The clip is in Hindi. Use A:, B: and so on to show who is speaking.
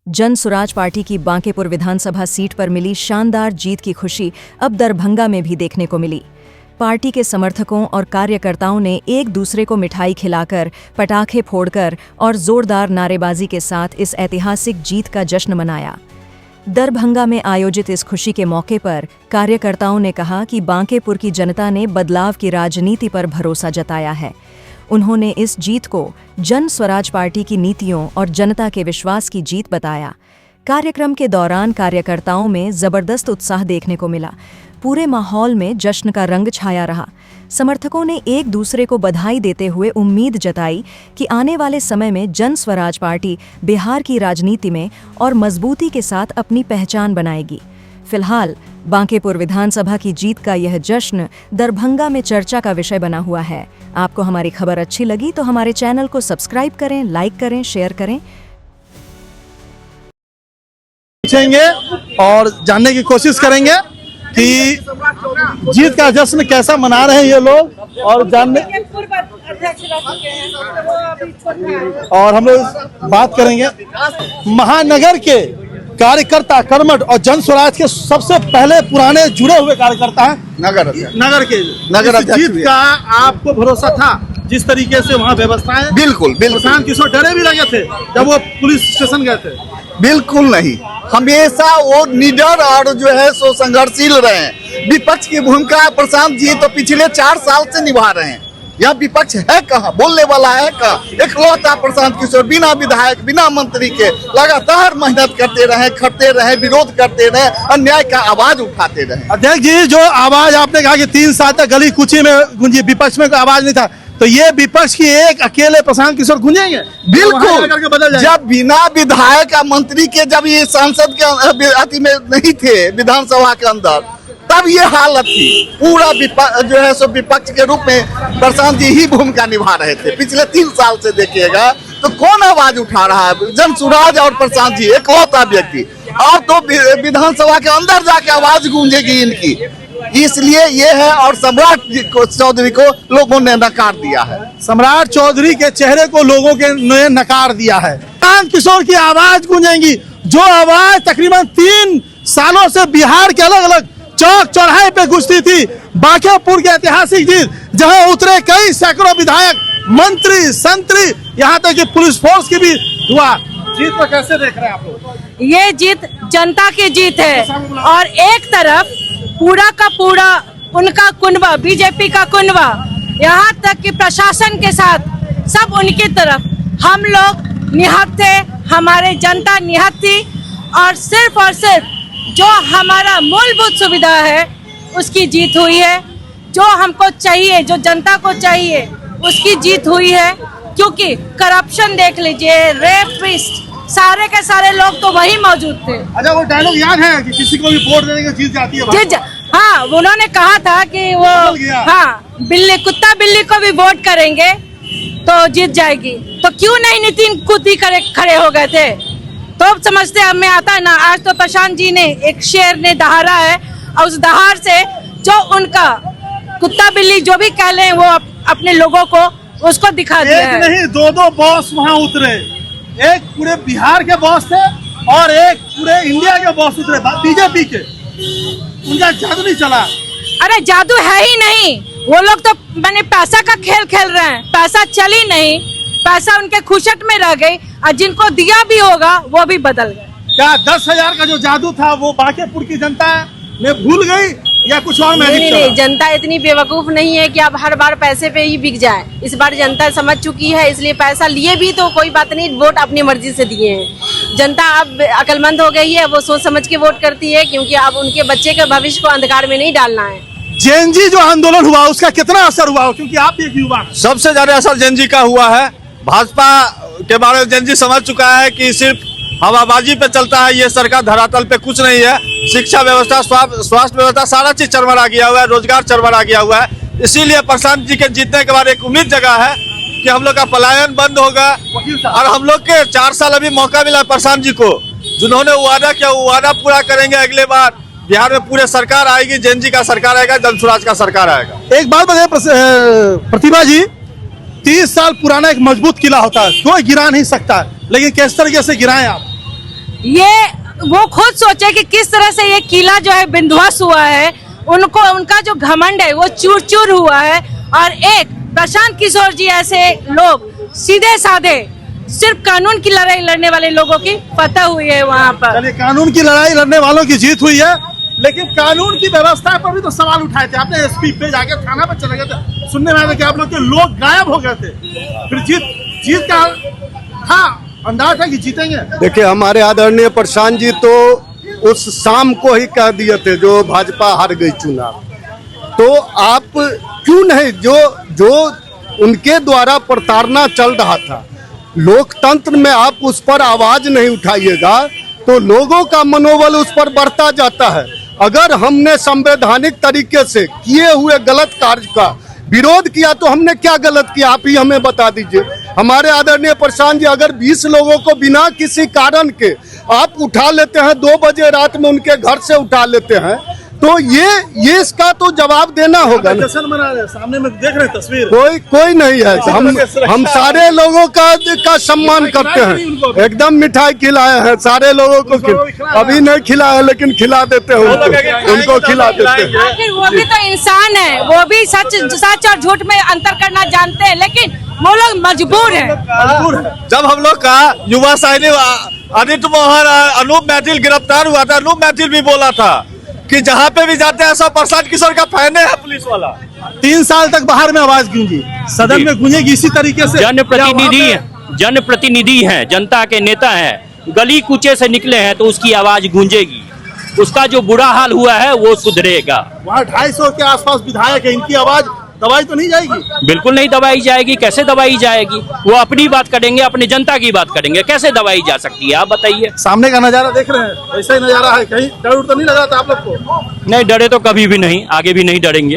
A: जन सुराज पार्टी की बांकेपुर विधानसभा सीट पर मिली शानदार जीत की खुशी अब दरभंगा में भी देखने को मिली। पार्टी के समर्थकों और कार्यकर्ताओं ने एक दूसरे को मिठाई खिलाकर, पटाखे फोड़कर और जोरदार नारेबाजी के साथ इस ऐतिहासिक जीत का जश्न मनाया। दरभंगा में आयोजित इस खुशी के मौके पर कार्यकर्ताओं ने कहा कि बांकेपुर की जनता ने बदलाव की राजनीति पर भरोसा जताया है। उन्होंने इस जीत को जन स्वराज पार्टी की नीतियों और जनता के विश्वास की जीत बताया। कार्यक्रम के दौरान कार्यकर्ताओं में जबरदस्त उत्साह देखने को मिला। पूरे माहौल में जश्न का रंग छाया रहा। समर्थकों ने एक दूसरे को बधाई देते हुए उम्मीद जताई कि आने वाले समय में जन स्वराज पार्टी बिहार की राजनीति में और मजबूती के साथ अपनी पहचान बनाएगी। फिलहाल बांकेपुर विधानसभा की जीत का यह जश्न दरभंगा में चर्चा का विषय बना हुआ है। आपको हमारी खबर अच्छी लगी तो हमारे चैनल को सब्सक्राइब करें, लाइक करें, शेयर करें।
B: पूछेंगे और जानने की कोशिश करेंगे कि जीत का जश्न कैसा मना रहे हैं ये लोग, और जानने और हम लोग बात करेंगे महानगर के कार्यकर्ता कर्मठ और जन स्वराज के सबसे पहले पुराने जुड़े हुए कार्यकर्ता हैं नगर के जीत का आपको भरोसा था? जिस तरीके से वहाँ व्यवस्थाएं,
C: बिल्कुल
B: प्रशांत किशोर डरे भी लगे थे जब वो पुलिस स्टेशन गए थे।
C: बिल्कुल नहीं, हमेशा वो निडर और जो है सो संघर्षशील रहे हैं। विपक्ष की भूमिका प्रशांत जी तो पिछले 4 साल से निभा रहे हैं। यह विपक्ष है कहाँ, बोलने वाला है कहाँ? एकलौता प्रशांत किशोर बिना विधायक बिना मंत्री के लगातार मेहनत करते रहे, खटते रहे, विरोध करते रहे, अन्याय का आवाज उठाते रहे।
B: अध्यक्ष जी, जो आवाज आपने कहा कि 3 साल तक गली कुची में गूंजी, विपक्ष में कोई आवाज नहीं था, तो ये विपक्ष की एक अकेले प्रशांत किशोर गूंजेंगे?
C: बिल्कुल, जब बिना विधायक या मंत्री के जब ये सांसद के अति में नहीं थे विधानसभा के अंदर, तब ये हालत थी। पूरा जो है सो विपक्ष के रूप में प्रशांत जी ही भूमिका निभा रहे थे। पिछले 3 साल से देखिएगा तो कौन आवाज उठा रहा है? जन सुराज और प्रशांत जी एकलौता व्यक्ति, और तो विधानसभा के अंदर जाके आवाज गूंजेगी इनकी। इसलिए ये है, और सम्राट चौधरी को लोगों ने नकार दिया है।
B: सम्राट चौधरी के चेहरे को लोगों के ने नकार दिया है। प्रशांत किशोर की आवाज गूंजेगी, जो आवाज तकरीबन 3 सालों से बिहार के अलग अलग चौक चौराहे पे गूंजती थी। बांकेपुर की ऐतिहासिक जीत, जहां उतरे कई सैकड़ों विधायक, मंत्री, संतरी, यहाँ तक कि पुलिस फोर्स की भी हुआ। जीत को कैसे देख रहे हैं आप लोग?
D: ये जीत जनता की जीत है, और एक तरफ पूरा का पूरा उनका कुनबा, बीजेपी का कुनबा, यहाँ तक कि प्रशासन के साथ सब उनकी तरफ। हम लोग निहत्थ थे, हमारे जनता निहत्थ थी, और सिर्फ जो हमारा मूलभूत सुविधा है उसकी जीत हुई है। जो हमको चाहिए, जो जनता को चाहिए, उसकी जीत हुई है। क्योंकि करप्शन देख लीजिए, रेपिस्ट, सारे के सारे लोग तो वही मौजूद थे।
B: अच्छा, वो डायलॉग याद है कि किसी को भी वोट देने की जीत जाती है?
D: हाँ, उन्होंने कहा था कि वो बिल्ली, कुत्ता बिल्ली को भी वोट करेंगे तो जीत जाएगी। तो क्यों नहीं नितिन खुद ही खड़े हो गए थे? तो समझते हमें आता है ना। आज तो प्रशांत जी ने एक शेर ने दहाड़ा है, और उस दहाड़ से जो उनका कुत्ता बिल्ली जो भी कह लें, वो अपने लोगों को उसको दिखा दिया है।
B: एक नहीं, 2 बॉस वहाँ उतरे। एक पूरे बिहार के बॉस थे और एक पूरे इंडिया के बॉस उतरे बीजेपी के। उनका जादू नहीं चला।
D: अरे जादू है ही नहीं। वो लोग तो मैंने पैसा का खेल खेल रहे हैं। पैसा चली नहीं, पैसा उनके खुशट में रह गई, और जिनको दिया भी होगा वो भी बदल गए।
B: क्या 10,000 का जो जादू था वो बांकेपुर की जनता ने भूल गई, या कुछ और?
D: नहीं, जनता इतनी बेवकूफ नहीं है कि अब हर बार पैसे पे ही बिक जाए। इस बार जनता समझ चुकी है, इसलिए पैसा लिए भी तो कोई बात नहीं, वोट अपनी मर्जी से दिए हैं। जनता अब अकलमंद हो गई है, वो सोच समझ के वोट करती है, क्योंकि अब उनके बच्चे के भविष्य को अंधकार में नहीं डालना है।
B: जेएनजी जो आंदोलन हुआ उसका कितना असर हुआ? क्योंकि आप एक युवा।
E: सबसे ज्यादा असर जेएनजी का हुआ है। भाजपा के बारे में जेएनजी समझ चुका है कि सिर्फ हवाबाजी पे चलता है ये सरकार, धरातल पे कुछ नहीं है। शिक्षा व्यवस्था, स्वास्थ्य व्यवस्था, सारा चीज चरमरा गया हुआ है, रोजगार चरमरा गया हुआ है। इसीलिए प्रशांत जी के जीतने के बाद एक उम्मीद जगह है कि हम लोग का पलायन बंद होगा, और हम लोग के 4 साल अभी मौका मिला प्रशांत जी को, जिन्होंने वादा किया वो वादा पूरा करेंगे। अगले बार बिहार में पूरे सरकार आएगी, जेएनजी का सरकार आएगा, जन स्वराज का सरकार आएगा।
B: एक बात बताइए प्रतिभा जी, 30 साल पुराना एक मजबूत किला होता है, कोई गिरा नहीं सकता, लेकिन किस तरीके से गिराएं आप?
D: ये वो खुद सोचे कि किस तरह से ये किला जो है विध्वंस हुआ है, उनको उनका जो घमंड है वो चूर चूर हुआ है। और एक प्रशांत किशोर जी ऐसे लोग सीधे साधे सिर्फ कानून की लड़ाई लड़ने वाले लोगों की फतह हुई है वहाँ पर।
B: चलिए, कानून की लड़ाई लड़ने वालों की जीत हुई है, लेकिन कानून की व्यवस्था पर भी तो सवाल उठाए थे आपने। एसपी पे जाके थाना पर चले गए थे, सुनने में आया कि आप लोग के लोग गायब हो गए थे, फिर जीत का था अंदाज है कि जीतेंगे।
F: देखिए, हमारे आदरणीय प्रशांत जी तो उस शाम को ही कह दिए थे जो भाजपा हार गई चुनाव, तो आप क्यों नहीं, जो उनके द्वारा प्रताड़ना चल रहा था लोकतंत्र में, आप उस पर आवाज नहीं उठाइएगा तो लोगों का मनोबल उस पर बढ़ता जाता है। अगर हमने संवैधानिक तरीके से किए हुए गलत कार्य का विरोध किया तो हमने क्या गलत किया, आप ही हमें बता दीजिए। हमारे आदरणीय प्रशांत जी, अगर 20 लोगों को बिना किसी कारण के आप उठा लेते हैं, 2 बजे रात में उनके घर से उठा लेते हैं, तो ये इसका तो जवाब देना होगा ना।
B: जश्न मना रहे हैं, सामने में देख रहे हैं तस्वीर,
F: कोई नहीं है। हम सारे लोगों का सम्मान करते हैं, एकदम मिठाई खिलाए हैं सारे लोगों को। अभी नहीं खिलाया, लेकिन खिला देते हैं उनको खिला देते हैं।
D: आखिर वो भी तो इंसान है, वो भी सच और झूठ में अंतर करना जानते हैं, लेकिन वो लोग मजबूर हैं।
E: जब हम लोग का युवा सैनिक अनित मोहन अनूप मैथिल गिरफ्तार हुआ था, अनूप मैथिल भी बोला था कि जहाँ पे भी जाते हैं सब प्रशांत किशोर का फैन है पुलिस वाला।
B: 3 साल तक बाहर में आवाज गूंजी, सदन में गूंजेगी इसी तरीके से।
G: जनप्रतिनिधि हैं, जनता के नेता हैं, गली कूचे से निकले हैं तो उसकी आवाज गूंजेगी। उसका जो बुरा हाल हुआ है वो सुधरेगा।
B: वहाँ 250 के आसपास विधायक है, इनकी आवाज दबाई तो नहीं जाएगी?
G: बिल्कुल नहीं दबाई जाएगी। कैसे दबाई जाएगी? वो अपनी बात करेंगे, अपनी जनता की बात करेंगे, कैसे दबाई जा सकती है आप बताइए।
B: सामने का नजारा देख रहे हैं, ऐसा ही नजारा है, कहीं डर तो नहीं लग रहा था आप लोग को?
G: नहीं, डरे तो कभी भी नहीं, आगे भी नहीं डरेंगे।